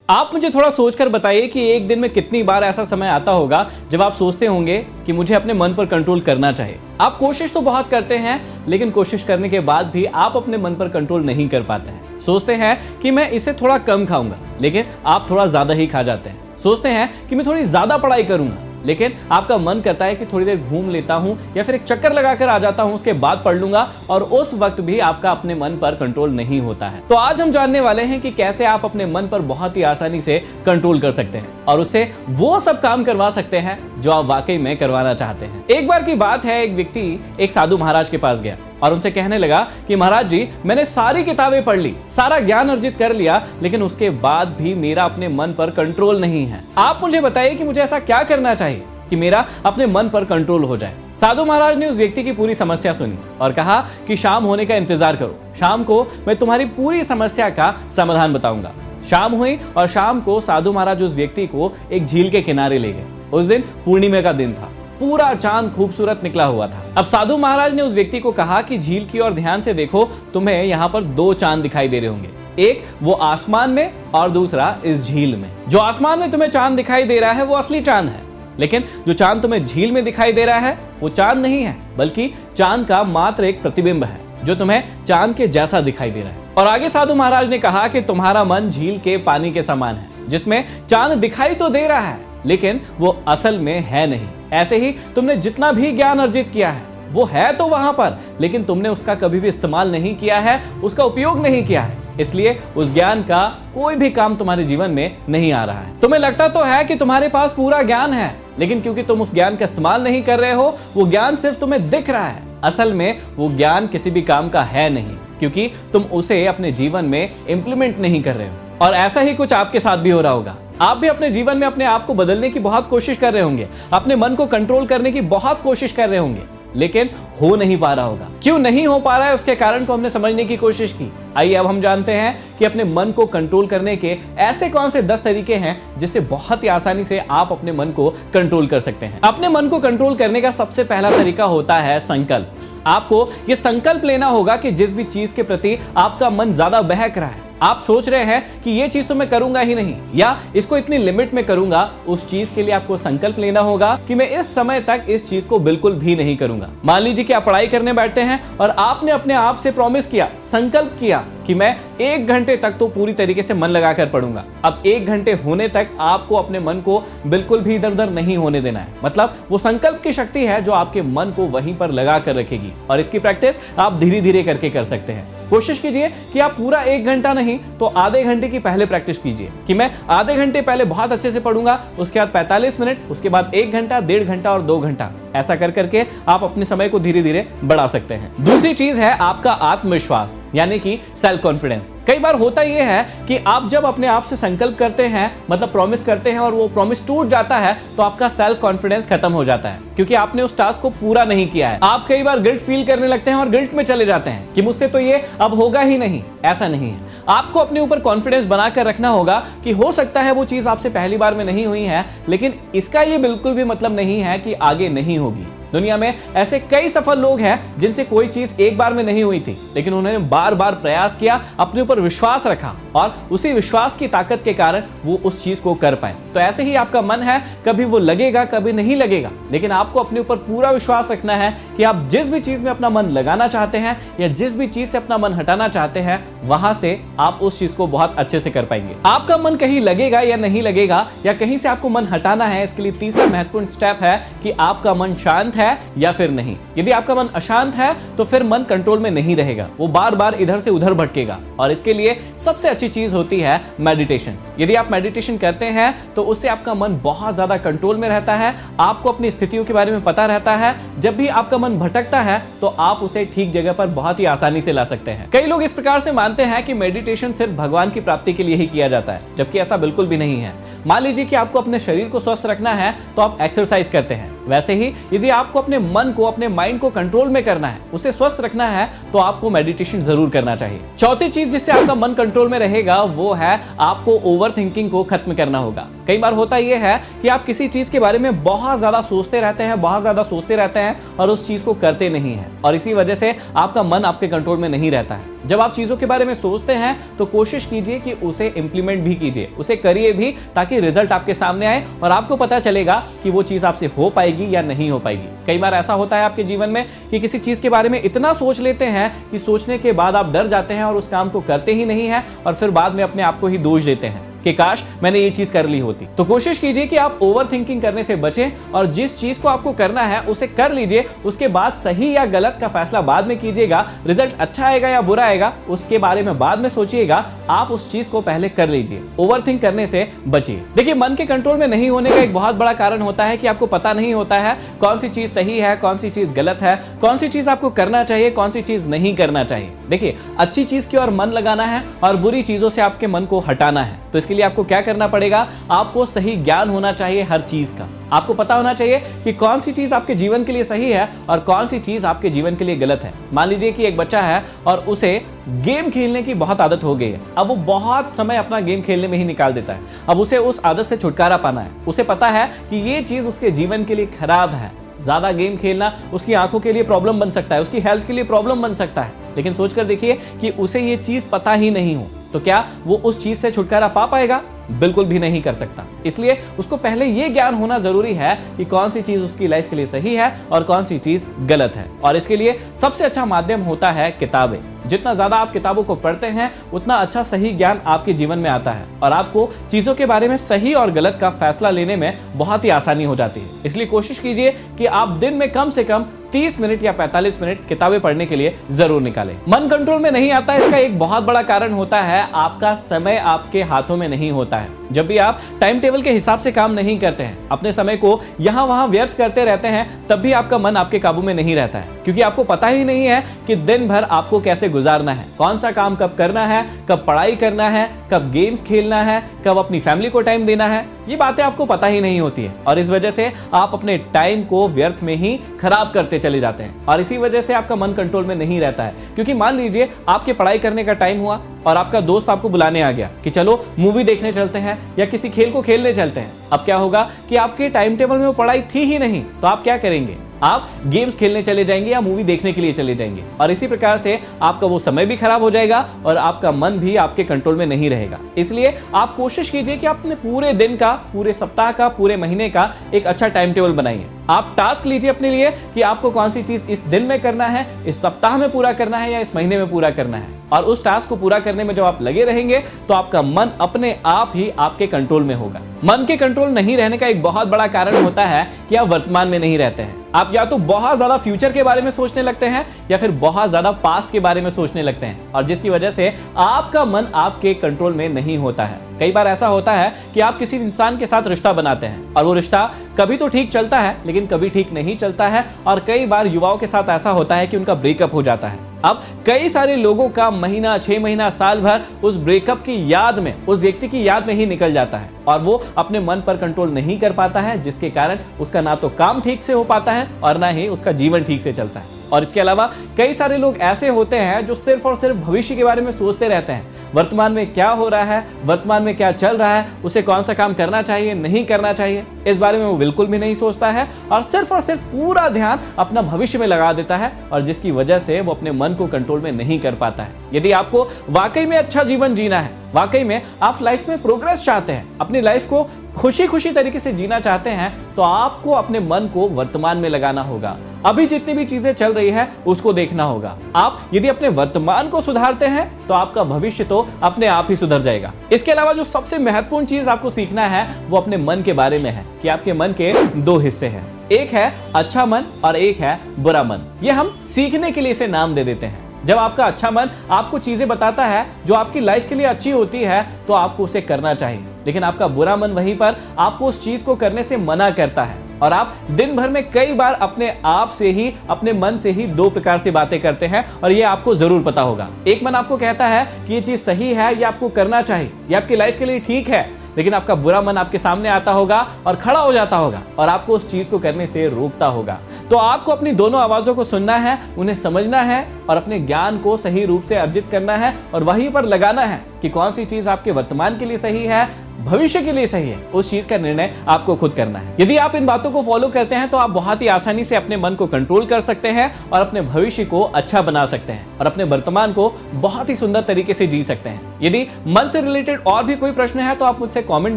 आप मुझे थोड़ा सोचकर बताइए कि एक दिन में कितनी बार ऐसा समय आता होगा जब आप सोचते होंगे कि मुझे अपने मन पर कंट्रोल करना चाहिए। आप कोशिश तो बहुत करते हैं, लेकिन कोशिश करने के बाद भी आप अपने मन पर कंट्रोल नहीं कर पाते हैं। सोचते हैं कि मैं इसे थोड़ा कम खाऊंगा, लेकिन आप थोड़ा ज्यादा ही खा जाते हैं। सोचते हैं कि मैं थोड़ी ज्यादा पढ़ाई करूंगा, लेकिन आपका मन करता है कि थोड़ी देर घूम लेता हूं या फिर एक चक्कर लगाकर आ जाता हूं, उसके बाद पढ़ लूंगा, और उस वक्त भी आपका अपने मन पर कंट्रोल नहीं होता है। तो आज हम जानने वाले हैं कि कैसे आप अपने मन पर बहुत ही आसानी से कंट्रोल कर सकते हैं और उससे वो सब काम करवा सकते हैं जो आप वाकई में करवाना चाहते हैं। एक बार की बात है, एक व्यक्ति एक साधु महाराज के पास गया और उनसे कहने लगा कि महाराज जी, मैंने सारी किताबें पढ़ ली, सारा ज्ञान अर्जित कर लिया, लेकिन उसके बाद भी मेरा अपने मन पर कंट्रोल नहीं है। आप मुझे बताइए कि मुझे ऐसा क्या करना चाहिए कि मेरा अपने मन पर कंट्रोल हो जाए। साधु महाराज ने उस व्यक्ति की पूरी समस्या सुनी और कहा कि शाम होने का इंतजार करो, शाम को मैं तुम्हारी पूरी समस्या का समाधान बताऊंगा। शाम हुई और शाम को साधु महाराज उस व्यक्ति को एक झील के किनारे ले गए। उस दिन पूर्णिमा का दिन था, पूरा चांद खूबसूरत निकला हुआ था। अब साधु महाराज ने उस व्यक्ति को कहा कि झील की ओर ध्यान से देखो, तुम्हें यहाँ पर दो चांद दिखाई दे रहे होंगे, एक वो आसमान में और दूसरा इस झील में। जो आसमान में तुम्हें चांद दिखाई दे रहा है वो असली चांद है, लेकिन जो चांद तुम्हें झील में दिखाई दे रहा है वो चांद नहीं है, बल्कि चांद का मात्र एक प्रतिबिंब है जो तुम्हें चांद के जैसा दिखाई दे रहा है। और आगे साधु महाराज ने कहा कि तुम्हारा मन झील के पानी के समान है, जिसमें चांद दिखाई तो दे रहा है, लेकिन वो असल में है नहीं। ऐसे ही तुमने जितना भी ज्ञान अर्जित किया है वो है तो वहां पर, लेकिन तुमने उसका कभी भी इस्तेमाल नहीं किया है, उसका उपयोग नहीं किया है, इसलिए उस ज्ञान का कोई भी काम तुम्हारे जीवन में नहीं आ रहा है। तुम्हें लगता तो है कि तुम्हारे पास पूरा ज्ञान है, लेकिन क्योंकि तुम उस ज्ञान का इस्तेमाल नहीं कर रहे हो, वो ज्ञान सिर्फ तुम्हें दिख रहा है। असल में वो ज्ञान किसी भी काम का है नहीं, क्योंकि तुम उसे अपने जीवन में इंप्लीमेंट नहीं कर रहे हो। और ऐसा ही कुछ आपके साथ भी हो रहा होगा। आप भी अपने जीवन में अपने आप को बदलने की बहुत कोशिश कर रहे होंगे, अपने मन को कंट्रोल करने की बहुत कोशिश कर रहे होंगे, लेकिन हो नहीं पा रहा होगा। क्यों नहीं हो पा रहा है, उसके कारण को हमने समझने की कोशिश की। आइए अब हम जानते हैं कि अपने मन को कंट्रोल करने के ऐसे कौन से 10 तरीके हैं जिससे बहुत ही आसानी से आप अपने मन को कंट्रोल कर सकते हैं। अपने मन को कंट्रोल करने का सबसे पहला तरीका होता है संकल्प। आपको यह संकल्प लेना होगा कि जिस भी चीज के प्रति आपका मन ज्यादा बहक रहा है, आप सोच रहे हैं कि ये चीज तो मैं करूंगा ही नहीं या इसको इतनी लिमिट में करूंगा, उस चीज के लिए आपको संकल्प लेना होगा कि मैं इस समय तक इस चीज को बिल्कुल भी नहीं करूंगा। मान लीजिए कि आप पढ़ाई करने बैठते हैं और आपने अपने आप से प्रॉमिस किया, संकल्प किया कि मैं 1 घंटे तक तो पूरी तरीके से मन लगाकर पढ़ूंगा। अब 1 घंटे होने तक आपको अपने मन को बिल्कुल भी इधर उधर नहीं होने देना है। मतलब वो संकल्प की शक्ति है जो आपके मन को वहीं पर लगा कर रखेगी, और इसकी प्रैक्टिस आप धीरे धीरे करके कर सकते हैं। कोशिश कीजिए कि आप पूरा 1 घंटा नहीं तो आधे घंटे की पहले प्रैक्टिस कीजिए कि मैं आधे घंटे पहले बहुत अच्छे से पढ़ूंगा, उसके बाद 45 मिनट, उसके बाद 1 घंटा, 1.5 घंटा और 2 घंटा। ऐसा कर करके आप अपने समय को धीरे धीरे बढ़ा सकते हैं। दूसरी चीज है आपका आत्मविश्वास, यानी कि सेल्फ कॉन्फिडेंस। कई बार होता यह है कि आप जब अपने आप से संकल्प करते हैं, मतलब प्रॉमिस करते हैं, और वो प्रॉमिस टूट जाता है, तो आपका सेल्फ कॉन्फिडेंस खत्म हो जाता है, क्योंकि आपने उस टास्क को पूरा नहीं किया है। आप कई बार गिल्ट फील करने लगते हैं और गिल्ट में चले जाते हैं कि मुझसे तो ये अब होगा ही नहीं। ऐसा नहीं है। आपको अपने ऊपर कॉन्फिडेंस बनाकर रखना होगा कि हो सकता है वो चीज आपसे पहली बार में नहीं हुई है, लेकिन इसका ये बिल्कुल भी मतलब नहीं है कि आगे नहीं होगी। दुनिया में ऐसे कई सफल लोग हैं जिनसे कोई चीज एक बार में नहीं हुई थी, लेकिन उन्होंने बार बार प्रयास किया, अपने ऊपर विश्वास रखा, और उसी विश्वास की ताकत के कारण वो उस चीज को कर पाए। तो ऐसे ही आपका मन है, कभी वो लगेगा कभी नहीं लगेगा, लेकिन आपको अपने ऊपर पूरा विश्वास रखना है कि आप जिस भी चीज में अपना मन लगाना चाहते हैं या जिस भी चीज से अपना मन हटाना चाहते हैं, वहां से आप उस चीज को बहुत अच्छे से कर पाएंगे। आपका मन कहीं लगेगा या नहीं लगेगा, या कहीं से आपको मन हटाना है, इसके लिए तीसरा महत्वपूर्ण स्टेप है कि आपका मन शांत है या फिर नहीं। यदि आपका मन अशांत है तो फिर मन कंट्रोल में नहीं रहेगा, वो बार बार इधर से उधर भटकेगा, और इसके लिए सबसे अच्छी चीज होती है मेडिटेशन। यदि आप मेडिटेशन करते हैं तो उससे आपका मन बहुत ज्यादा कंट्रोल में रहता है, आपको अपनी स्थितियों के बारे में पता रहता है। जब भी आपका मन भटकता है तो आप उसे ठीक जगह पर बहुत ही आसानी से ला सकते हैं। कई लोग इस प्रकार से मानते हैं कि मेडिटेशन सिर्फ भगवान की प्राप्ति के लिए ही किया जाता है, जबकि ऐसा बिल्कुल भी नहीं है। मान लीजिए कि आपको अपने शरीर को स्वस्थ रखना है तो आप एक्सरसाइज करते हैं, वैसे ही यदि आपको अपने मन को, अपने माइंड को कंट्रोल में करना है, उसे स्वस्थ रखना है, तो आपको मेडिटेशन जरूर करना चाहिए। चौथी चीज जिससे आपका मन कंट्रोल में रहेगा वो है आपको ओवर थिंकिंग को खत्म करना होगा। कई बार होता यह है कि आप किसी चीज के बारे में बहुत ज्यादा सोचते रहते हैं, बहुत ज्यादा सोचते रहते हैं और उस चीज को करते नहीं है, और इसी वजह से आपका मन आपके कंट्रोल में नहीं रहता है। जब आप चीजों के बारे में सोचते हैं तो कोशिश कीजिए कि उसे इंप्लीमेंट भी कीजिए, उसे करिए भी, ताकि रिजल्ट आपके सामने आए और आपको पता चलेगा कि वो चीज आपसे हो पाएगी या नहीं हो पाएगी। कई बार ऐसा होता है आपके जीवन में कि किसी चीज के बारे में इतना सोच लेते हैं कि सोचने के बाद आप डर जाते हैं और उस काम को करते ही नहीं है, और फिर बाद में अपने आप को ही दोष देते हैं कि काश मैंने ये चीज कर ली होती। तो कोशिश कीजिए कि आप ओवर थिंकिंग करने से बचें और जिस चीज को आपको करना है उसे कर लीजिए। उसके बाद सही या गलत का फैसला बाद में कीजिएगा। रिजल्ट अच्छा आएगा या बुरा आएगा उसके बारे में बाद में सोचिएगा, आप उस चीज को पहले कर लीजिए। ओवर थिंक करने से बचिए। देखिए, मन के कंट्रोल में नहीं होने का एक बहुत बड़ा कारण होता है कि आपको पता नहीं होता है कौन सी चीज सही है, कौन सी चीज गलत है, कौन सी चीज आपको करना चाहिए, कौन सी चीज नहीं करना चाहिए। देखिए, अच्छी चीज की ओर मन लगाना है और बुरी चीजों से आपके मन को हटाना है। तो इसके लिए आपको क्या करना पड़ेगा, आपको सही ज्ञान होना चाहिए हर चीज का। आपको पता होना चाहिए कि कौन सी चीज आपके जीवन के लिए सही है और कौन सी चीज आपके जीवन के लिए गलत है। मान लीजिए कि एक बच्चा है और उसे गेम खेलने की बहुत आदत हो गई है। अब वो बहुत समय अपना गेम खेलने में ही निकाल देता है। अब उसे उस आदत से छुटकारा पाना है। उसे पता है कि ये चीज उसके जीवन के लिए खराब है। ज्यादा गेम खेलना उसकी आंखों के लिए प्रॉब्लम बन सकता है, उसकी हेल्थ के लिए प्रॉब्लम बन सकता है। लेकिन सोचकर देखिए कि उसे ये चीज पता ही नहीं हो, तो क्या वो उस चीज से छुटकारा पा पाएगा? बिल्कुल भी नहीं कर सकता। इसलिए उसको पहले ये ज्ञान होना जरूरी है कि कौन सी चीज उसकी लाइफ के लिए सही है और कौन सी चीज गलत है। और इसके लिए सबसे अच्छा माध्यम होता है किताबें। जितना ज्यादा आप किताबों को पढ़ते हैं उतना अच्छा सही ज्ञान आपके जीवन में आता है और आपको चीजों के बारे में सही और गलत का फैसला लेने में बहुत ही आसानी हो जाती है। इसलिए कोशिश कीजिए कि आप दिन में कम से कम 30 मिनट या 45 मिनट किताबें पढ़ने के लिए जरूर निकालें। मन कंट्रोल में नहीं आता, इसका एक बहुत बड़ा कारण होता है आपका समय आपके हाथों में नहीं होता है। जब भी आप टाइम टेबल के हिसाब से काम नहीं करते हैं, अपने समय को यहां वहां व्यर्थ करते रहते हैं, तब भी आपका मन आपके काबू में नहीं रहता है, क्योंकि आपको पता ही नहीं है कि दिन भर आपको कैसे गुजारना है, कौन सा काम कब करना है, कब पढ़ाई करना है, कब गेम्स खेलना है, कब अपनी फैमिली को टाइम देना है। ये बातें आपको पता ही नहीं होती है और इस वजह से आप अपने टाइम को व्यर्थ में ही खराब करते चले जाते हैं और इसी वजह से आपका मन कंट्रोल में नहीं रहता है। क्योंकि मान लीजिए आपके पढ़ाई करने का टाइम हुआ और आपका दोस्त आपको बुलाने आ गया कि चलो मूवी देखने चलते हैं या किसी खेल को खेलने चलते हैं। अब क्या होगा कि आपके टाइम टेबल में वो पढ़ाई थी ही नहीं, तो आप क्या करेंगे? आप गेम्स खेलने चले जाएंगे या मूवी देखने के लिए चले जाएंगे और इसी प्रकार से आपका वो समय भी खराब हो जाएगा और आपका मन भी आपके कंट्रोल में नहीं रहेगा। इसलिए आप कोशिश कीजिए कि अपने पूरे दिन का, पूरे सप्ताह का, पूरे महीने का एक अच्छा टाइम टेबल बनाइए। आप टास्क लीजिए अपने लिए कि आपको कौन सी चीज इस दिन में करना है, इस सप्ताह में पूरा करना है या इस महीने में पूरा करना है। और उस टास्क को पूरा करने में जब आप लगे रहेंगे तो आपका मन अपने आप ही आपके कंट्रोल में होगा। मन के कंट्रोल नहीं रहने का एक बहुत बड़ा कारण होता है कि आप वर्तमान में नहीं रहते हैं। आप या तो बहुत ज्यादा फ्यूचर के बारे में सोचने लगते हैं या फिर बहुत ज्यादा पास्ट के बारे में सोचने लगते हैं और जिसकी वजह से आपका मन आपके कंट्रोल में नहीं होता है। कई बार ऐसा होता है कि आप किसी इंसान के साथ रिश्ता बनाते हैं और वो रिश्ता कभी तो ठीक चलता है लेकिन कभी ठीक नहीं चलता है और कई बार युवाओं के साथ ऐसा होता है कि उनका ब्रेकअप हो जाता है। अब कई सारे लोगों का महीना, 6 महीना, साल भर उस ब्रेकअप की याद में, उस व्यक्ति की याद में ही निकल जाता है और वो अपने मन पर कंट्रोल नहीं कर पाता है, जिसके कारण उसका ना तो काम ठीक से हो पाता है और ना ही उसका जीवन ठीक से चलता है। और इसके अलावा कई सारे लोग ऐसे होते हैं जो सिर्फ और सिर्फ भविष्य के बारे में सोचते रहते हैं। वर्तमान में क्या हो रहा है, वर्तमान में क्या चल रहा है, उसे कौन सा काम करना चाहिए, नहीं करना चाहिए, इस बारे में वो बिल्कुल भी नहीं सोचता है और सिर्फ पूरा ध्यान अपना भविष्य में लगा देता है और जिसकी वजह से वो अपने मन को कंट्रोल में नहीं कर पाता है। यदि आपको वाकई में अच्छा जीवन जीना है, वाकई में आप लाइफ में प्रोग्रेस चाहते हैं, अपनी लाइफ को खुशी खुशी तरीके से जीना चाहते हैं, तो आपको अपने मन को वर्तमान में लगाना होगा। अभी जितनी भी चीजें चल रही है उसको देखना होगा। आप यदि अपने वर्तमान को सुधारते हैं तो आपका भविष्य तो अपने आप ही सुधर जाएगा। इसके अलावा जो सबसे महत्वपूर्ण चीज आपको सीखना है वो अपने मन के बारे में है कि आपके मन के 2 हिस्से हैं, एक है अच्छा मन और एक है बुरा मन। ये हम सीखने के लिए इसे नाम दे देते हैं। जब आपका अच्छा मन आपको चीजें बताता है जो आपकी लाइफ के लिए अच्छी होती है तो आपको उसे करना चाहिए, लेकिन आपका बुरा मन वहीं पर आपको उस चीज को करने से मना करता है और आप दिन भर में कई बार अपने आप से ही, अपने मन से ही 2 प्रकार से बातें करते हैं और ये आपको जरूर पता होगा। एक मन आपको कहता है कि ये चीज सही है, ये आपको करना चाहिए, ये आपकी लाइफ के लिए ठीक है, लेकिन आपका बुरा मन आपके सामने आता होगा और खड़ा हो जाता होगा और आपको उस चीज को करने से रोकता होगा। तो आपको अपनी दोनों आवाजों को सुनना है, उन्हें समझना है और अपने ज्ञान को सही रूप से अर्जित करना है और वहीं पर लगाना है कि कौन सी चीज आपके वर्तमान के लिए सही है, भविष्य के लिए सही है। उस चीज का निर्णय आपको खुद करना है। यदि आप इन बातों को फॉलो करते हैं तो आप बहुत ही आसानी से अपने मन को कंट्रोल कर सकते हैं और अपने भविष्य को अच्छा बना सकते हैं और अपने वर्तमान को बहुत ही सुंदर तरीके से जी सकते हैं। यदि मन से रिलेटेड और भी कोई प्रश्न है तो आप मुझसे कमेंट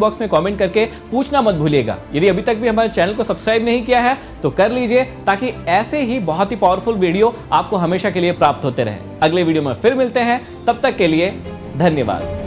बॉक्स में कमेंट करके पूछना मत भूलिएगा। यदि अभी तक भी हमारे चैनल को सब्सक्राइब नहीं किया है तो कर लीजिए, ताकि ऐसे ही बहुत ही पावरफुल वीडियो आपको हमेशा के लिए प्राप्त होते रहे। अगले वीडियो में फिर मिलते हैं, तब तक के लिए धन्यवाद।